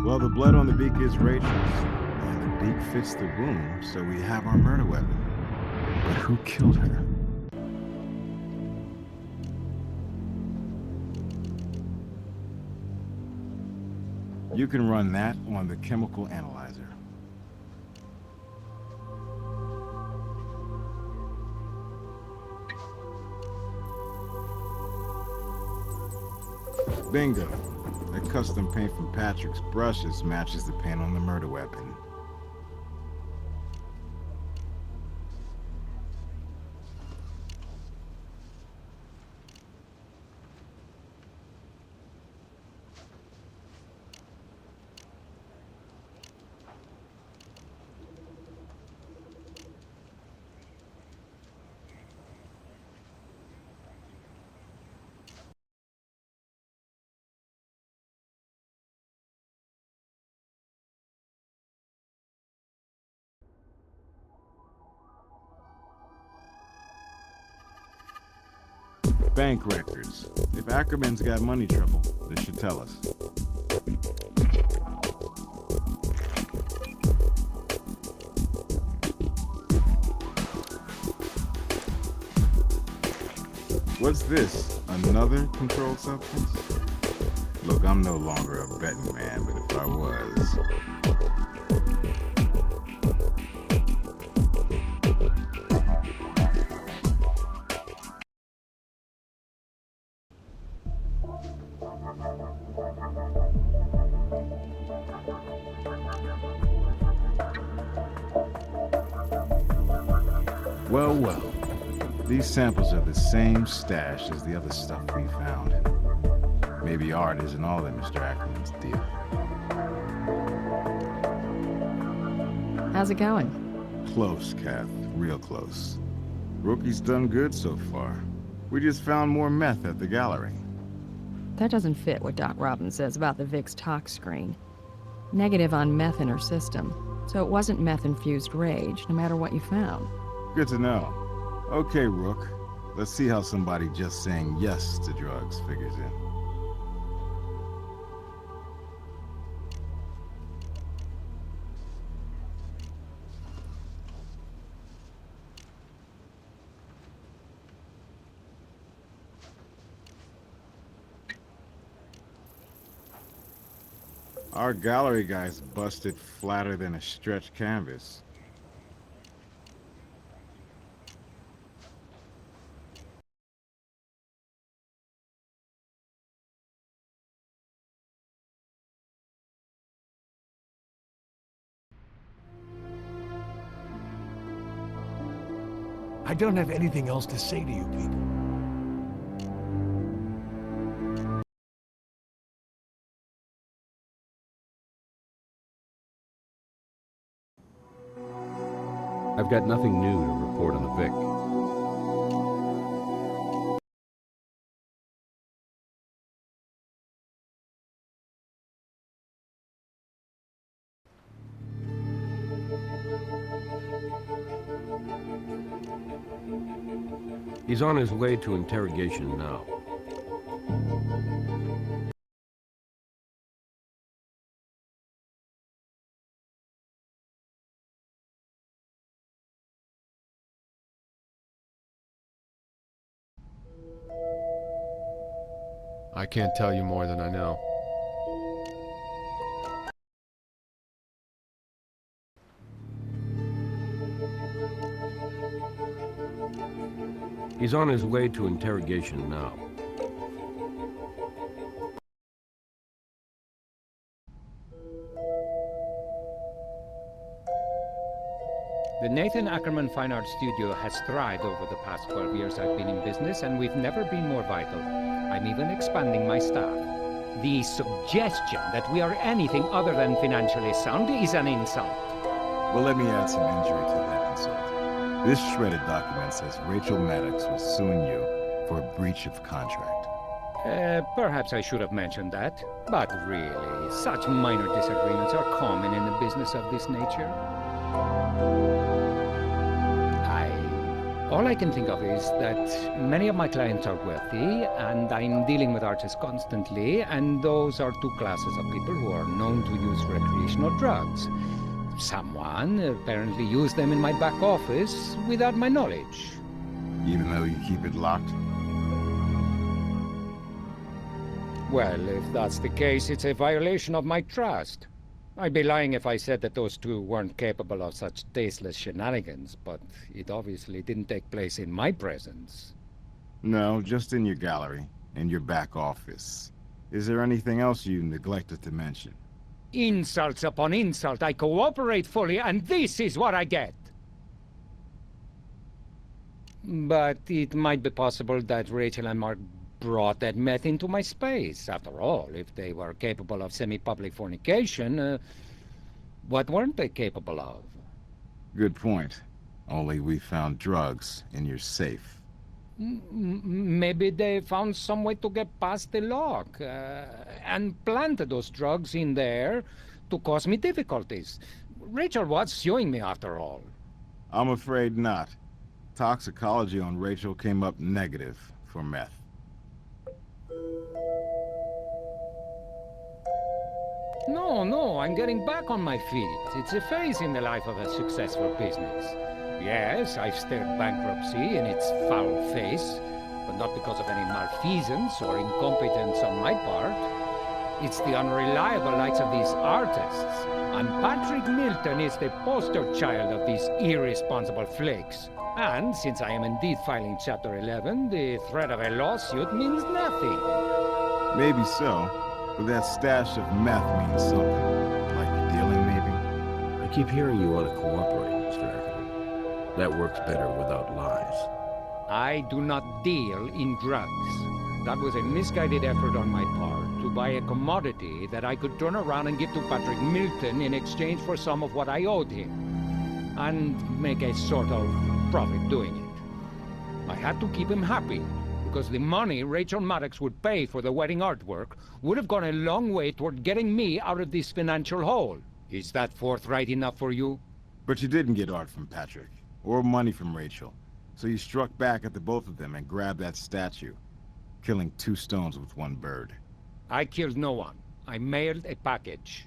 Well, the blood on the beak is Rachel's, and the beak fits the wound, so we have our murder weapon. But who killed her? You can run that on the chemical analyzer. Bingo. That custom paint from Patrick's brushes matches the paint on the murder weapon. Bank records. If Ackerman's got money trouble, they should tell us. What's this? Another controlled substance? Look, I'm no longer a betting man, but if I was... Well, well. These samples are the same stash as the other stuff we found. Maybe art isn't all that Mr. Ackerman's deal. How's it going? Close, Kath. Real close. Rookie's done good so far. We just found more meth at the gallery. That doesn't fit what Doc Robbins says about the Vic's tox screen. Negative on meth in her system, so it wasn't meth-infused rage, no matter what you found. Good to know. Okay, Rook. Let's see how somebody just saying yes to drugs figures in. Our gallery guy's busted flatter than a stretched canvas. I don't have anything else to say to you people. I've got nothing new to report on the Vic. He's on his way to interrogation now. I can't tell you more than I know. He's on his way to interrogation now. The Nathan Ackerman Fine Art Studio has thrived over the past 12 years I've been in business, and we've never been more vital. I'm even expanding my staff. The suggestion that we are anything other than financially sound is an insult. Well, let me add some injury to that insult. This shredded document says Rachel Maddox was suing you for a breach of contract. Perhaps I should have mentioned that. But really, such minor disagreements are common in the business of this nature. All I can think of is that many of my clients are wealthy, and I'm dealing with artists constantly, and those are two classes of people who are known to use recreational drugs. Someone apparently used them in my back office without my knowledge. Even though you keep it locked? Well, if that's the case, it's a violation of my trust. I'd be lying if I said that those two weren't capable of such tasteless shenanigans, but it obviously didn't take place in my presence. No, just in your gallery, in your back office. Is there anything else you neglected to mention? Insults upon insult. I cooperate fully, and this is what I get. But it might be possible that Rachel and Mark brought that meth into my space. After all, if they were capable of semi-public fornication, what weren't they capable of? Good point. Only we found drugs in your safe. Maybe they found some way to get past the lock and planted those drugs in there to cause me difficulties. Rachel was suing me after all. I'm afraid not. Toxicology on Rachel came up negative for meth. No, I'm getting back on my feet. It's a phase in the life of a successful business. Yes, I've stared bankruptcy in its foul face, but not because of any malfeasance or incompetence on my part. It's the unreliable lights of these artists, and Patrick Milton is the poster child of these irresponsible flakes. And since I am indeed filing Chapter 11, the threat of a lawsuit means nothing. Maybe so, but that stash of meth means something. Like dealing, maybe? I keep hearing you want to cooperate, Mr. Ackerman. That works better without lies. I do not deal in drugs. That was a misguided effort on my part to buy a commodity that I could turn around and give to Patrick Milton in exchange for some of what I owed him, and make a sort of profit doing it. I had to keep him happy, because the money Rachel Maddox would pay for the wedding artwork would have gone a long way toward getting me out of this financial hole. Is that forthright enough for you? But you didn't get art from Patrick, or money from Rachel. So you struck back at the both of them and grabbed that statue, killing two stones with one bird. I killed no one. I mailed a package.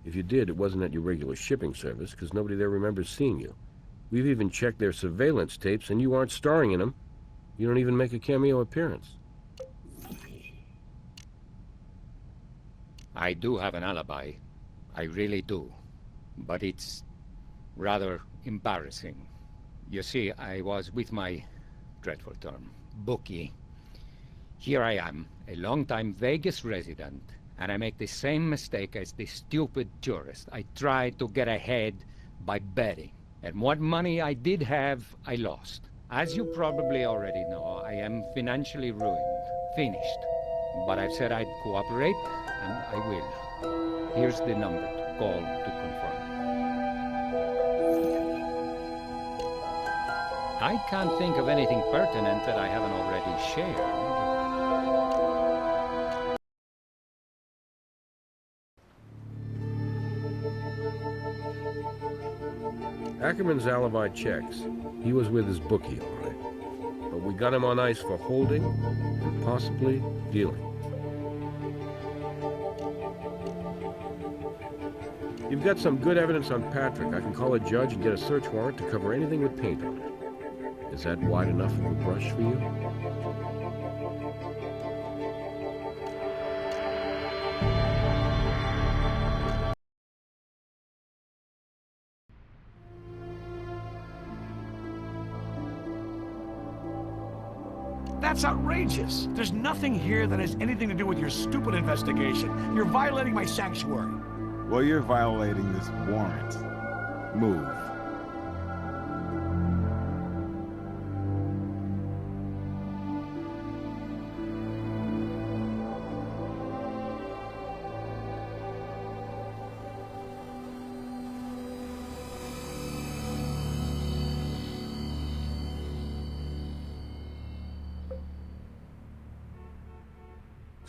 If you did, it wasn't at your regular shipping service, because nobody there remembers seeing you. We've even checked their surveillance tapes, and you aren't starring in them. You don't even make a cameo appearance. I do have an alibi. I really do. But it's rather embarrassing. You see, I was with my dreadful term, bookie. Here I am, a long-time Vegas resident, and I make the same mistake as the stupid tourist. I tried to get ahead by betting. And what money I did have, I lost. As you probably already know, I am financially ruined, finished. But I've said I'd cooperate, and I will. Here's the number to call to confirm. I can't think of anything pertinent that I haven't already shared. Ackerman's alibi checks. He was with his bookie, all right. But we got him on ice for holding and possibly dealing. You've got some good evidence on Patrick. I can call a judge and get a search warrant to cover anything with paint on it. Is that wide enough of a brush for you? That's outrageous. There's nothing here that has anything to do with your stupid investigation. You're violating my sanctuary. Well, you're violating this warrant. Move.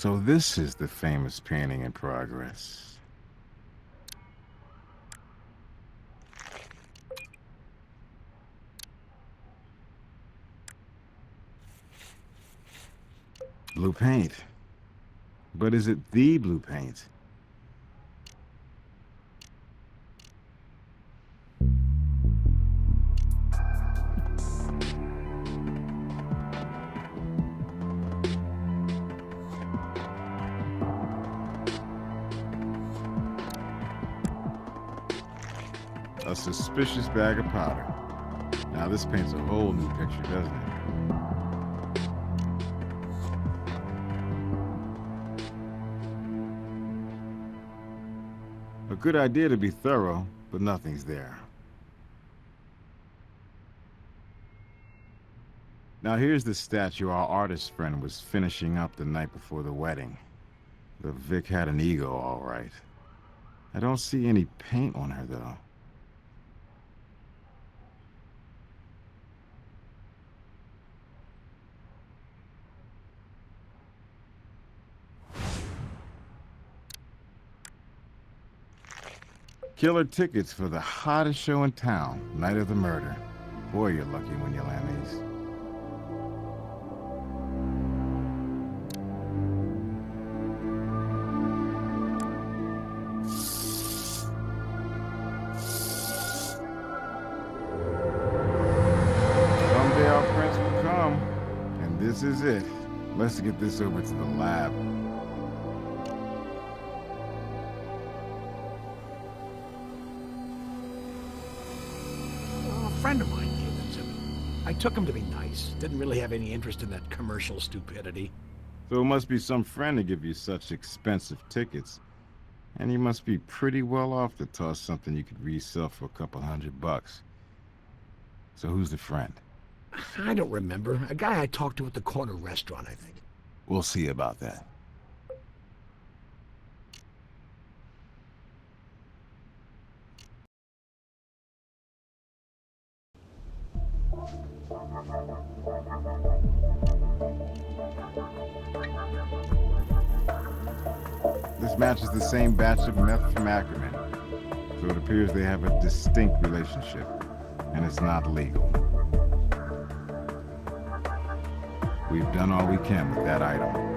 So this is the famous painting in progress. Blue paint. But is it the blue paint? A suspicious bag of powder. Now this paints a whole new picture, doesn't it? A good idea to be thorough, but nothing's there. Now here's the statue our artist friend was finishing up the night before the wedding. The Vic had an ego, all right. I don't see any paint on her, though. Killer tickets for the hottest show in town, night of the murder. Boy, you're lucky when you land these. Someday our prince will come, and this is it. Let's get this over to the lab. A friend of mine gave them to me. I took him to be nice. Didn't really have any interest in that commercial stupidity. So it must be some friend to give you such expensive tickets. And you must be pretty well off to toss something you could resell for a couple $100. So who's the friend? I don't remember. A guy I talked to at the corner restaurant, I think. We'll see about that. This matches the same batch of meth from Ackerman, so it appears they have a distinct relationship, and it's not legal. We've done all we can with that item.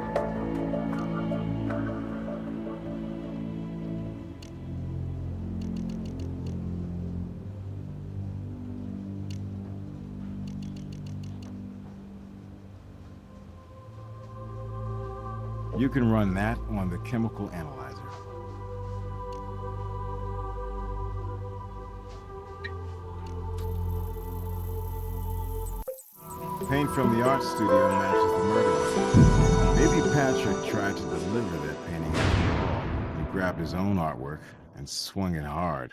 You can run that on the chemical analyzer. Paint from the art studio matches the murder. Maybe Patrick tried to deliver that painting after all. He grabbed his own artwork and swung it hard.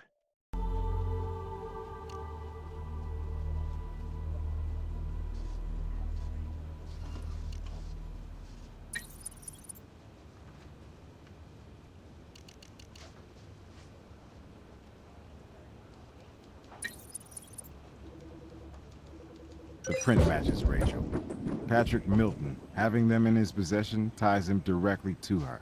The print matches Rachel. Patrick Milton, having them in his possession, ties him directly to her.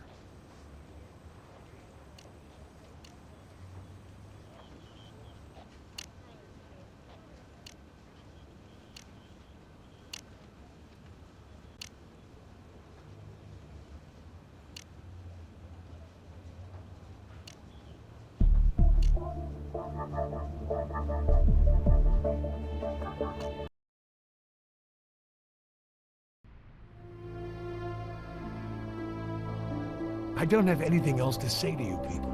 I don't have anything else to say to you people.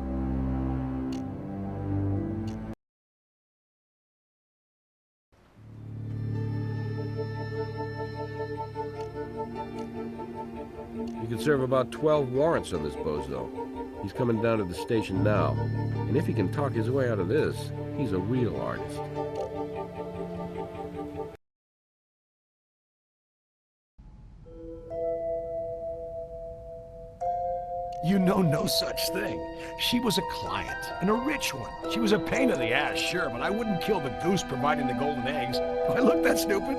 You could serve about 12 warrants on this bozo. He's coming down to the station now. And if he can talk his way out of this, he's a real artist. You know no such thing. She was a client, and a rich one. She was a pain in the ass, sure, but I wouldn't kill the goose providing the golden eggs. Do I look that stupid?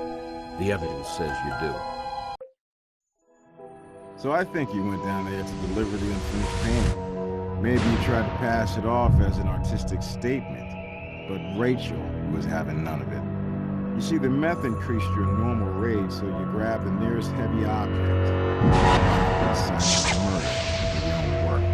The evidence says you do. So I think you went down there to deliver the unfinished painting. Maybe you tried to pass it off as an artistic statement, but Rachel was having none of it. You see, the meth increased your normal rage, so you grabbed the nearest heavy object. Murder with your own work.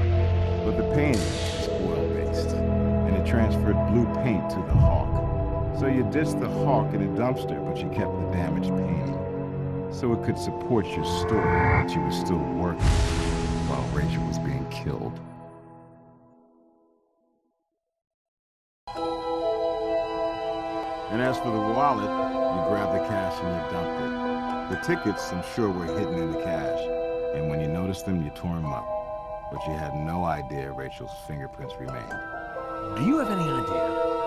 But the painting is oil-based, and it transferred blue paint to the hawk. So you ditched the hawk in a dumpster, but you kept the damaged painting. So it could support your story that you were still working while Rachel was being killed. And as for the wallet, you grabbed the cash and you dumped it. The tickets, I'm sure, were hidden in the cash. And when you noticed them, you tore them up. But you had no idea Rachel's fingerprints remained. Do you have any idea,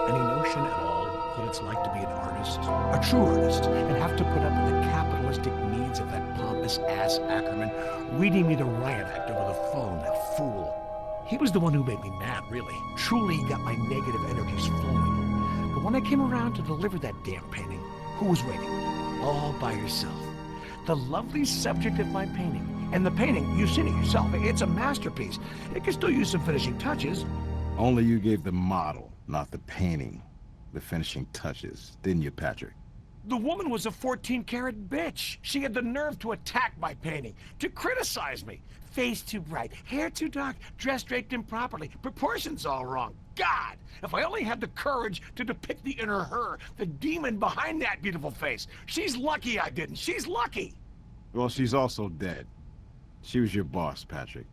any notion at all, what it's like to be an artist, a true artist, and have to put up with the capitalistic needs of that pompous-ass Ackerman reading me the riot act over the phone, that fool? He was the one who made me mad, really. Truly got my negative energies flowing. But when I came around to deliver that damn painting, who was waiting? All by yourself. The lovely subject of my painting. And the painting, you've seen it yourself. It's a masterpiece. It can still use some finishing touches. Only you gave the model, not the painting, the finishing touches, didn't you, Patrick? The woman was a 14-karat bitch. She had the nerve to attack my painting, to criticize me. Face too bright, hair too dark, dress draped improperly, proportions all wrong. God, if I only had the courage to depict the inner her, the demon behind that beautiful face. She's lucky I didn't. She's lucky. Well, she's also dead. She was your boss, Patrick.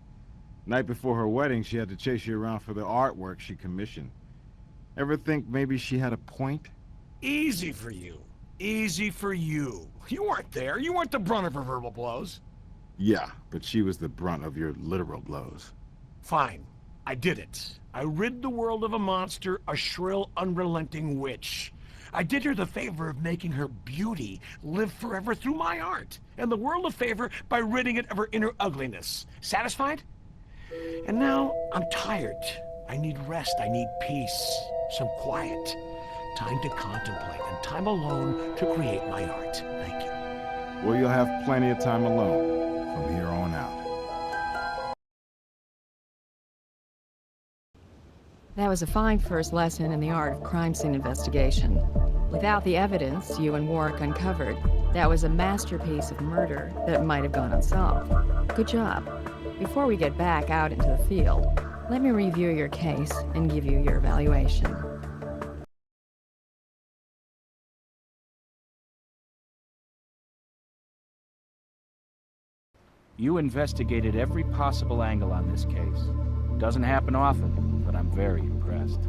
Night before her wedding, she had to chase you around for the artwork she commissioned. Ever think maybe she had a point? Easy for you. Easy for you. You weren't there. You weren't the brunt of her verbal blows. Yeah, but she was the brunt of your literal blows. Fine. I did it. I rid the world of a monster, a shrill, unrelenting witch. I did her the favor of making her beauty live forever through my art, and the world a favor by ridding it of her inner ugliness. Satisfied? And now I'm tired. I need rest. I need peace. Some quiet. Time to contemplate and time alone to create my art. Thank you. Well, you'll have plenty of time alone from here on out. That was a fine first lesson in the art of crime scene investigation. Without the evidence you and Warwick uncovered, that was a masterpiece of murder that might have gone unsolved. Good job. Before we get back out into the field, let me review your case and give you your evaluation. You investigated every possible angle on this case. Doesn't happen often, but I'm very impressed.